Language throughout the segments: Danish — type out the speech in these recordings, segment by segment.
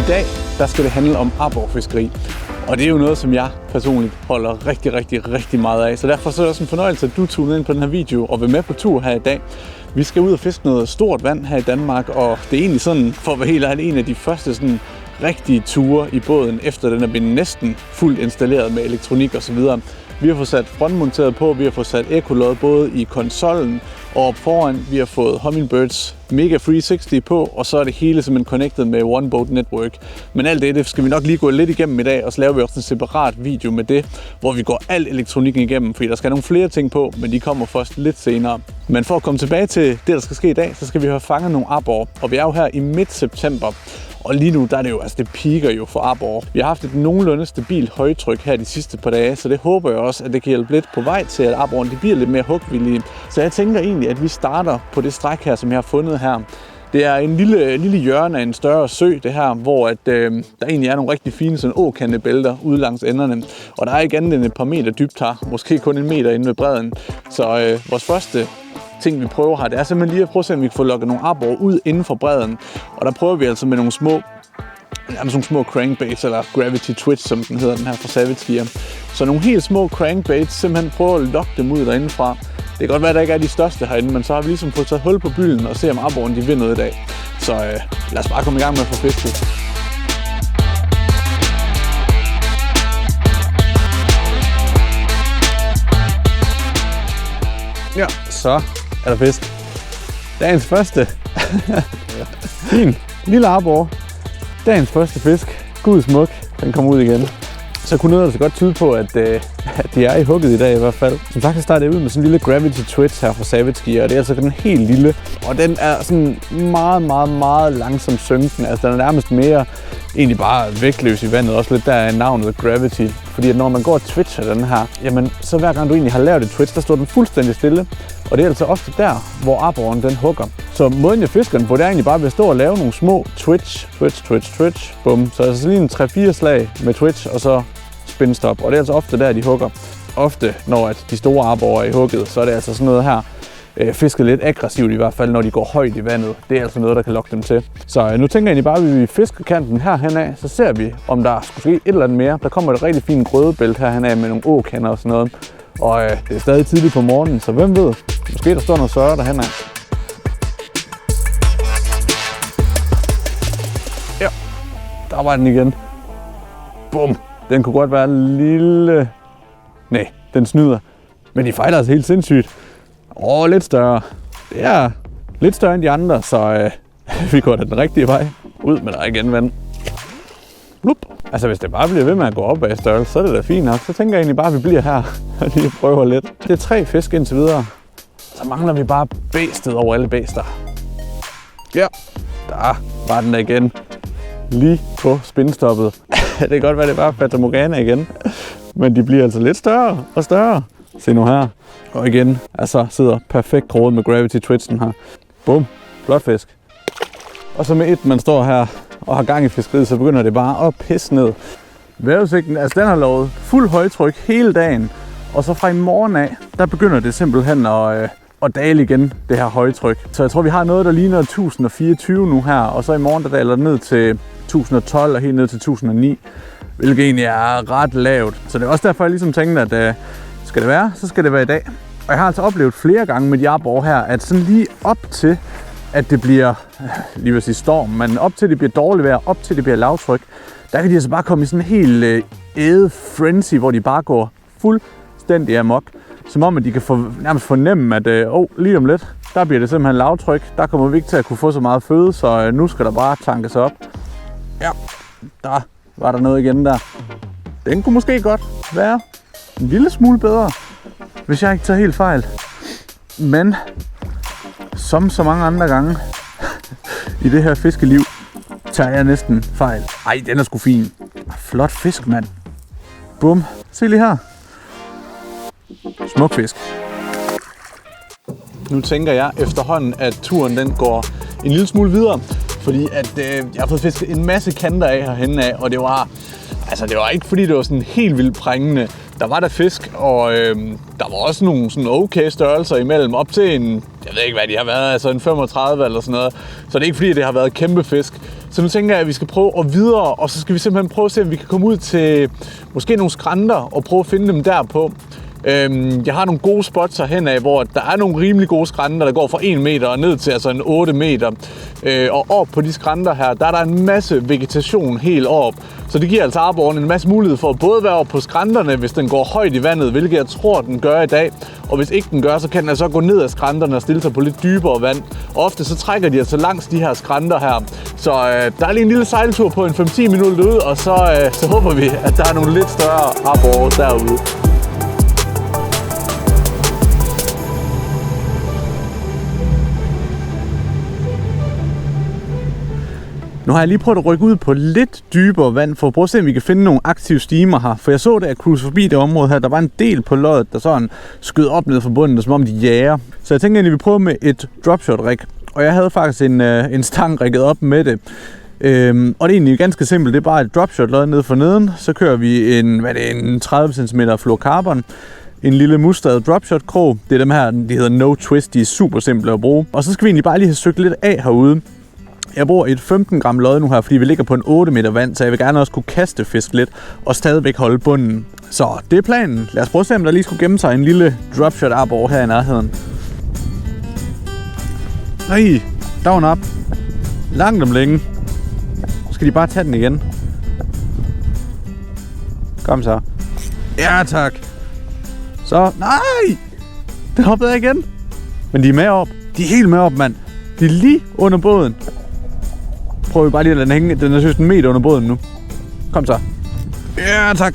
dag, der skal det handle om aborfiskeri. Og det er jo noget, som jeg personligt holder rigtig meget af. Så derfor så er det også en fornøjelse, at du tuner ind på den her video og vil med på tur her i dag. Vi skal ud og fiske noget stort vand her i Danmark, og det er egentlig sådan, for at være helt ærlig, en af de første sådan rigtige ture i båden, efter den er blevet næsten fuldt installeret med elektronik og så videre. Vi har fået sat frontmonteret på, vi har fået sat ekkolod både i konsollen og op foran. Vi har fået Humminbirds Mega 360 på, og så er det hele simpelthen connected med One Boat Network. Men alt det skal vi nok lige gå lidt igennem i dag, og så laver vi også en separat video med det, hvor vi går al elektronikken igennem, fordi der skal nogle flere ting på, men de kommer først lidt senere. Men for at komme tilbage til det, der skal ske i dag, så skal vi have fanget nogle arbor, og vi er jo her i midt-september. Og lige nu, der er det jo, det piker jo for arbor. Vi har haft et nogenlunde stabilt højtryk her de sidste par dage, så det håber jeg også, at det kan hjælpe lidt på vej til, at arboren de bliver lidt mere hugvillige. Så jeg tænker egentlig, at vi starter på det stræk her, som jeg har fundet her. Det er en lille hjørne af en større sø, det her, hvor der egentlig er nogle rigtig fine sådan åkantebælter ude langs enderne. Og der er ikke andet end et par meter dybt her, måske kun 1 meter inde ved bredden. Så vores første ting, vi prøver her, det er simpelthen lige at prøve at se, om vi kan få lukket nogle arbor ud inden for bredden. Og der prøver vi altså med nogle små crankbaits, eller gravity twitch, som den hedder, den her fra Savage Gear. Så nogle helt små crankbaits, simpelthen prøve at lokke dem ud derindefra. Det kan godt være, at der ikke er de største herinde, men så har vi ligesom fået taget hul på bylden og se, om arboren de vil noget i dag. Så lad os bare komme i gang med at få fisket. Ja, så er der fisk. Dagens første. Fin. Lille arbor. Dagens første fisk. Gud smuk. Den kommer ud igen. Så kunne noget altså godt tyde på, at de er i hugget i dag i hvert fald. Som sagt, så starter jeg ud med sådan en lille gravity twitch her fra Savage Gear, og det er altså den helt lille. Og den er sådan meget langsomt synkende. Altså den er nærmest mere egentlig bare vægtløs i vandet. Også lidt der er navnet gravity. Fordi at når man går og twitcher den her, jamen så hver gang du egentlig har lavet et twitch, der står den fuldstændig stille. Og det er altså ofte der, hvor arboren den hugger. Så måden jeg fisker den på, det er egentlig bare ved at stå og lave nogle små twitch. Bum. Så altså lige en 3-4 slag med twitch, og så spinstop. Og det er altså ofte der, de hugger. Ofte, når at de store arborer er i hugget, så er det altså sådan noget her. Fisket lidt aggressivt i hvert fald, når de går højt i vandet. Det er altså noget, der kan lokke dem til. Så nu tænker jeg egentlig bare, at vi fisker kanten herhen af, så ser vi, om der skulle ske et eller andet mere. Der kommer et rigtig fint grødebælt herhen af med nogle åkander og sådan noget. Og det er stadig tidligt på morgenen, så hvem ved? Måske der står noget sørre derhen af. Ja, der var den igen. Bum! Den kunne godt være en lille... Nej, den snyder. Men de fejler altså helt sindssygt. Lidt større. Det er lidt større end de andre, så vi går da den rigtige vej. Ud med dig igen, ven. Blup. Altså hvis det bare bliver ved med at gå op ad størrelse, så er det da fint nok. Så tænker jeg egentlig bare, at vi bliver her og lige prøver lidt. Det er 3 fisk indtil videre. Så mangler vi bare bæstet over alle bæster. Ja, der var den der igen. Lige på spinstoppet. Det kan godt være, det er bare Fata Morgana igen. Men de bliver altså lidt større og større. Se nu her. Og igen, altså sidder perfekt kroget med gravity twitchen her. Bum, flot fisk. Og så med et, man står her og har gang i fiskeriet, så begynder det bare at pisse ned. Vejrudsigten, altså den har lovet fuld højtryk hele dagen. Og så fra i morgen af, der begynder det simpelthen at dale igen, det her højtryk. Så jeg tror, vi har noget, der ligner 1024 nu her. Og så i morgen, der daler det ned til 1012 og helt ned til 1009. Hvilket egentlig er ret lavt. Så det er også derfor, jeg ligesom tænkte, at skal det være, så skal det være i dag. Og jeg har altså oplevet flere gange med de arbor her, at sådan lige op til, at det bliver, lige vil sige storm, men op til det bliver dårligt vejr, op til det bliver lavtryk, der kan de altså bare komme i sådan en helt æde frenzy, hvor de bare går fuldstændig amok. Som om, at de kan nærmest fornemme, at lige om lidt, der bliver det simpelthen lavtryk. Der kommer vi ikke til at kunne få så meget føde, så nu skal der bare tankes op. Ja, der var der noget igen der. Den kunne måske godt være en lille smule bedre, hvis jeg ikke tager helt fejl. Men som så mange andre gange i det her fiskeliv, tager jeg næsten fejl. Ej, den er sgu fin. Flot fisk, mand. Bum. Se lige her. Smuk fisk. Nu tænker jeg efterhånden, at turen den går en lille smule videre. Fordi at jeg har fået fisket en masse kanter af herhenne af, og det var ikke fordi det var sådan helt vildt prængende. Der var der fisk, og der var også nogle sådan okay størrelser imellem, op til en, jeg ved ikke hvad de har været, altså en 35 eller sådan noget. Så det er ikke fordi det har været kæmpe fisk. Så nu tænker jeg, at vi skal prøve at videre, og så skal vi simpelthen prøve at se, om vi kan komme ud til måske nogle skrænter og prøve at finde dem derpå. Jeg har nogle gode spots herhen af, hvor der er nogle rimelig gode skrænter, der går fra 1 meter og ned til altså en 8 meter. Og op på de skrænter her, der er der en masse vegetation helt op. Så det giver altså arboren en masse mulighed for at både være oppe på skrænterne, hvis den går højt i vandet, hvilket jeg tror, den gør i dag. Og hvis ikke den gør, så kan den altså gå ned ad skrænterne og stille sig på lidt dybere vand. Og ofte så trækker de altså langs de her skrænter her. Så der er lige en lille sejltur på en 5-10 minutter ude, og så håber vi, at der er nogle lidt større arbor derude. Nu har jeg lige prøvet at rykke ud på lidt dybere vand, for at prøve at se, om vi kan finde nogle aktive stimer her. For jeg så, da jeg cruise forbi det område her, der var en del på loddet, der sådan skød op ned fra bunden, som om de jager. Så jeg tænkte, at vi prøver med et dropshot rig. Og jeg havde faktisk en stang rigget op med det. Og det er egentlig ganske simpelt. Det er bare et dropshot lod ned for neden. Så kører vi en 30 cm fluorocarbon. En lille mustret dropshot krog. Det er dem her, de hedder No Twist. De er super simple at bruge. Og så skal vi egentlig bare lige have søgt lidt af herude. Jeg bruger et 15 gram lod nu her, fordi vi ligger på en 8 meter vand, så jeg vil gerne også kunne kaste fisk lidt og stadigvæk holde bunden. Så det er planen. Lad os prøve at se, om der lige skulle gemme sig en lille dropshot arbor her i nærheden. Nej, der var en op. Langt om længe. Så skal de bare tage den igen. Kom så. Ja, tak. Så, nej! Den hoppede jeg igen. Men de er med op. De er helt med op, mand. De er lige under båden. Prøver vi bare lige at lade den hænge. Den er søst en meter under båden nu. Kom så. Ja, tak.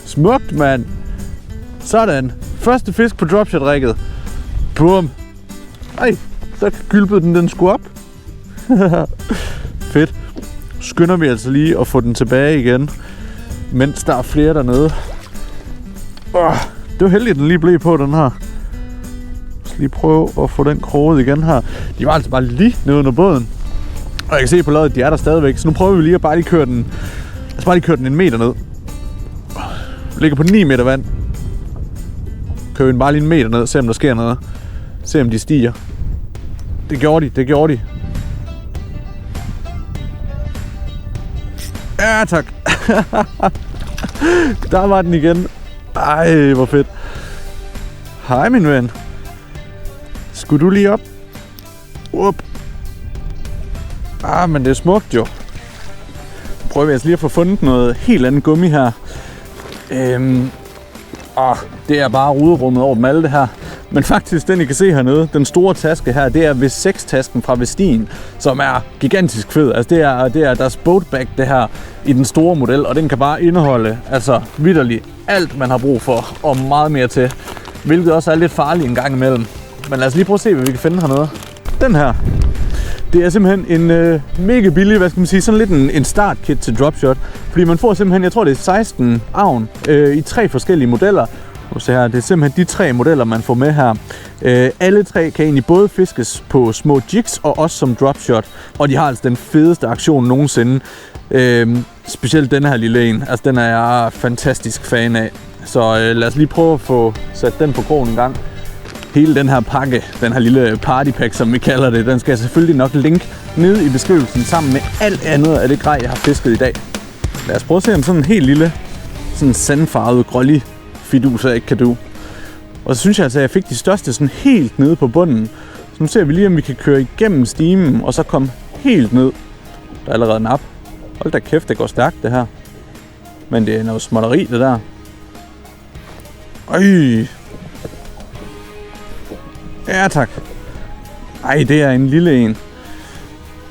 Smukt, mand. Sådan. Første fisk på dropshot-rigget. Bum. Ej, så gylpede den sgu op. Fedt. Skynder vi altså lige at få den tilbage igen, mens der er flere dernede. Det var heldigt, at den lige blev på, den her. Lige prøve at få den kroget igen her. De var altså bare lige nede under båden. Og jeg kan se på loddet, de er der stadigvæk. Så nu prøver vi lige at bare lige køre den. Altså bare lige køre den en meter ned. Ligger på 9 meter vand. Kører vi den bare lige en meter ned, se om der sker noget. Se om de stiger. Det gjorde de. Ja, tak. Der var den igen. Ej, hvor fedt. Hej, min ven. Skulle du lige op? Men det er smukt jo. Prøver vi altså lige at få fundet noget helt andet gummi her. Det er bare ruderummet over dem alle det her. Men faktisk, den I kan se hernede, den store taske her, det er V6-tasken fra Vestin, som er gigantisk fed. Altså det er deres boatbag, det her, i den store model, og den kan bare indeholde, altså vitterligt, alt man har brug for, og meget mere til. Hvilket også er lidt farligt en gang imellem. Men lad os lige prøve at se, hvad vi kan finde hernede. Den her, det er simpelthen en mega billig, hvad skal man sige, sådan lidt en startkit til dropshot. Fordi man får simpelthen, jeg tror det er 16 avn i 3 forskellige modeller. Så her, det er simpelthen de 3 modeller, man får med her. Alle 3 kan egentlig både fiskes på små jigs og også som dropshot. Og de har altså den fedeste aktion nogensinde. Specielt den her lille en. Altså den er jeg fantastisk fan af. Så lad os lige prøve at få sat den på krogen en gang. Hele den her pakke, den her lille partypack, som vi kalder det, den skal jeg selvfølgelig nok linke nede i beskrivelsen sammen med alt andet af det grej, jeg har fisket i dag. Lad os prøve at se om sådan en helt lille, sådan sandfarvet grålig fidus jeg ikke kan du. Og så synes jeg altså, at jeg fik de største sådan helt nede på bunden. Så nu ser vi lige, om vi kan køre igennem stimen, og så komme helt ned. Der er allerede en nap. Hold da kæft, det går stærkt det her. Men det er noget småtteri, det der. Øj. Ja, tak. Ej, det er en lille en.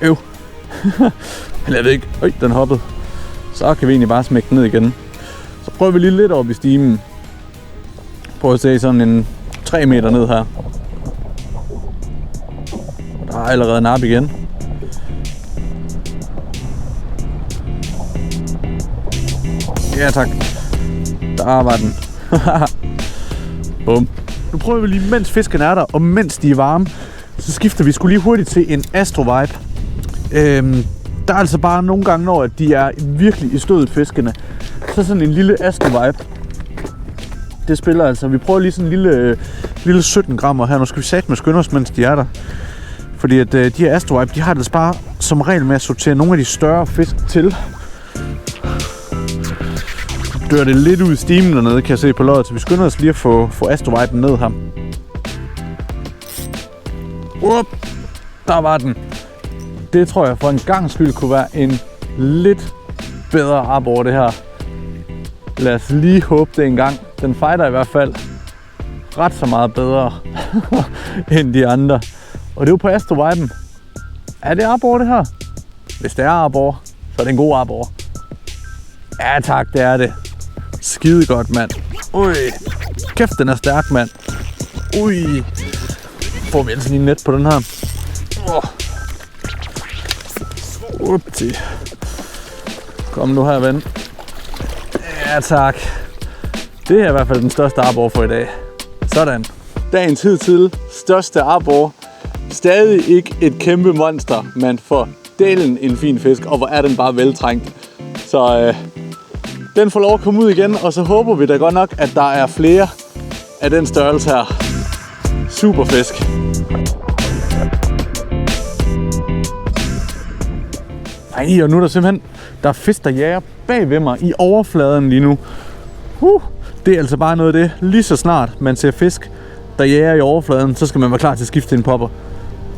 Eller jeg ved ikke. Øj, den hoppede. Så kan vi egentlig bare smække den ned igen. Så prøver vi lige lidt op i stimen. Prøv at se sådan en 3 meter ned her. Der er allerede en nap igen. Ja, tak. Der var den. Bum. Nu prøver vi lige, mens fisken er der, og mens de er varme, så skifter vi sgu lige hurtigt til en Astro Vibe. Der er altså bare nogle gange, når de er virkelig i stødet, fiskene, så sådan en lille Astro Vibe. Det spiller altså. Vi prøver lige sådan en lille 17 grammer her. Nu skal vi satme skynde os, mens de er der. Fordi at de her Astrovibe, de har det bare som regel med at sortere nogle af de større fisk til. Dør det lidt ud i stimen dernede, kan jeg se på loddet, så vi skynder os lige at få Astroviben ned her. Der var den. Det tror jeg for en gang skyld kunne være en lidt bedre arbor, det her. Lad os lige håbe det en gang. Den fighter i hvert fald ret så meget bedre end de andre. Og det er jo på Astroviben. Er det arbor, det her? Hvis det er arbor, så er det en god arbor. Ja tak, det er det. Skide godt, mand. Ui, kæft, den er stærk, mand. Ui. Får vi altså lige net på den her. Upti. Kom nu her, ven. Ja tak. Det er i hvert fald den største arbor for i dag. Sådan. Dagens hidtil største arbor. Stadig ikke et kæmpe monster, men for delen en fin fisk, og hvor er den bare veltrængt. Så den får lov at komme ud igen, og så håber vi da godt nok, at der er flere af den størrelse her. Super fisk. Ej, og nu er der simpelthen, der er fisk, der jager bag ved mig i overfladen lige nu. Det er altså bare noget af det. Lige så snart man ser fisk, der jager i overfladen, så skal man være klar til at skifte til en popper.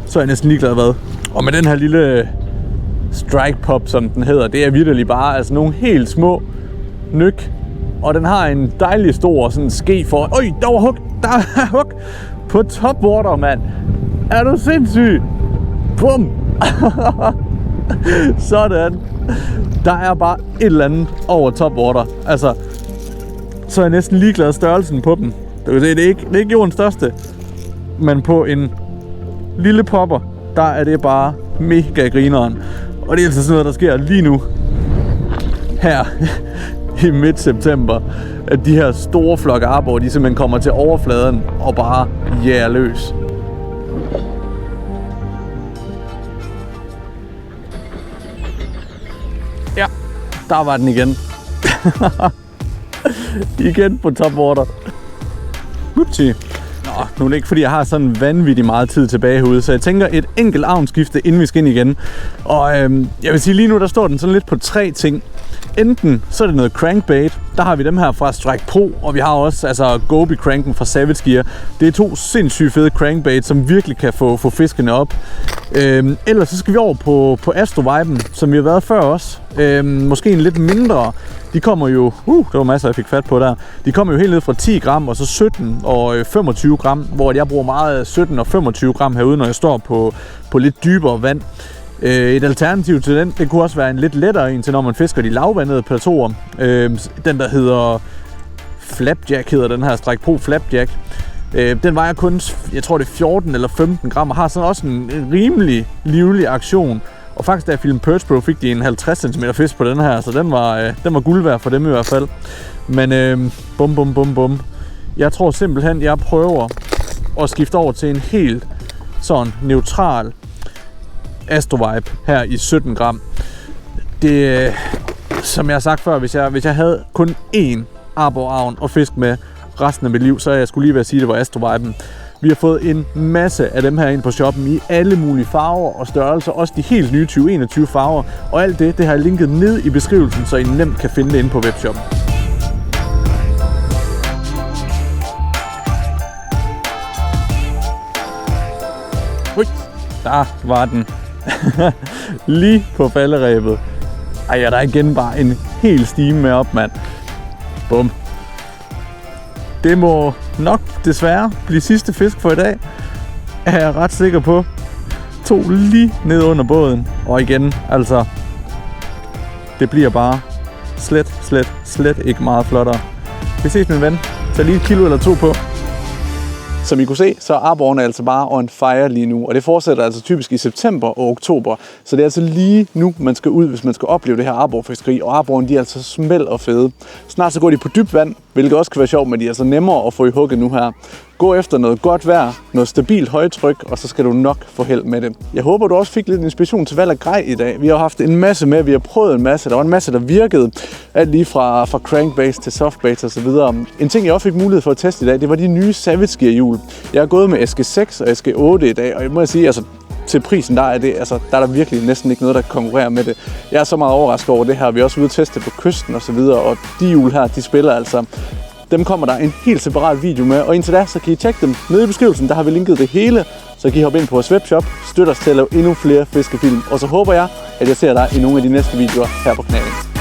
Så er jeg næsten ligeglad hvad. Og med den her lille strike pop, som den hedder, det er vitterligt bare altså nogle helt små nyk. Og den har en dejlig stor sådan ske for. Øj, der var hug! Der er hug! På topwater, mand! Er du sindssyg? Bum! Sådan. Der er bare et eller andet over topwater. Altså, så er jeg næsten ligeglad størrelsen på dem. Du kan se, det er ikke jordens største. Men på en lille popper, der er det bare mega grineren. Og det er altså sådan noget, der sker lige nu. Her i midt-september. At de her store flokke arbor, de simpelthen kommer til overfladen og bare jager løs. Ja, der var den igen. Igen på topwater. Upti. Nå, nu er det ikke fordi jeg har sådan vanvittigt meget tid tilbage herude, så jeg tænker et enkelt avnskifte, inden vi skal ind igen. Og jeg vil sige lige nu, der står den sådan lidt på 3 ting. Enten så er det noget crankbait, der har vi dem her fra Strike Pro, og vi har også altså Goby cranken fra Savage Gear. Det er 2 sindssygt fede crankbait, som virkelig kan få fiskene op. Ellers så skal vi over på Astroviben, som vi har været før også. Måske en lidt mindre. De kommer jo, det var masser jeg fik fat på der. De kommer jo helt ned fra 10 gram og så 17 og 25 gram, hvor jeg bruger meget 17 og 25 gram herude, når jeg står på lidt dybere vand. Et alternativ til den, det kunne også være en lidt lettere en til, når man fisker de lavvandede plateauer. Den der hedder Flapjack, hedder den her Strike Pro Flapjack. Den vejer kun, jeg tror det er 14 eller 15 gram, og har sådan også en rimelig livlig aktion. Og faktisk da jeg filmede Perch Pro, fik de en 50 cm fisk på den her, så den var guld værd for dem i hvert fald. Men bum. Jeg tror simpelthen, jeg prøver at skifte over til en helt sådan neutral Astrovibe her i 17 gram. Det, som jeg har sagt før, hvis jeg havde kun én arboravn og fisk med resten af mit liv, så jeg skulle lige ved at sige, at det var Astroviben. Vi har fået en masse af dem her ind på shoppen i alle mulige farver og størrelser, også de helt nye 2021 farver. Og alt det har jeg linket ned i beskrivelsen, så I nemt kan finde det inde på webshoppen. Ui, der var den. Lige på falderæbet. Ej, der er igen bare en hel stime med op, mand. Bum. Det må nok desværre blive sidste fisk for i dag, er jeg ret sikker på. 2 lige ned under båden. Og igen, altså, det bliver bare slet ikke meget flottere. Vi ses, min ven. Tag lige 1 kilo eller 2 på. Som I kunne se, så er arborene altså bare on fire lige nu, og det fortsætter altså typisk i september og oktober. Så det er altså lige nu, man skal ud, hvis man skal opleve det her arborfiskeri, og arborene de er altså smelt og fede. Snart så går de på dybt vand, hvilket også kan være sjovt, men de er altså nemmere at få i hugget nu her. Gå efter noget godt vejr, noget stabilt højtryk, og så skal du nok få held med det. Jeg håber, du også fik lidt inspiration til valg af grej i dag. Vi har haft en masse med, vi har prøvet en masse. Der var en masse, der virkede. Alt lige fra crankbaits til softbaits og så videre. En ting, jeg også fik mulighed for at teste i dag, det var de nye Savage Gear hjul. Jeg har gået med SG6 og SG8 i dag, og jeg må sige, altså, til prisen, der er det, altså, der er der virkelig næsten ikke noget, der kan konkurrere med det. Jeg er så meget overrasket over det her. Vi er også ude at teste på kysten og så videre, og de hjul her, de spiller altså. Dem kommer der en helt separat video med, og indtil da, så kan I tjekke dem nede i beskrivelsen. Der har vi linket det hele, så kan I hoppe ind på vores webshop, støtte os til at lave endnu flere fiskefilm. Og så håber jeg, at jeg ser dig i nogle af de næste videoer her på kanalen.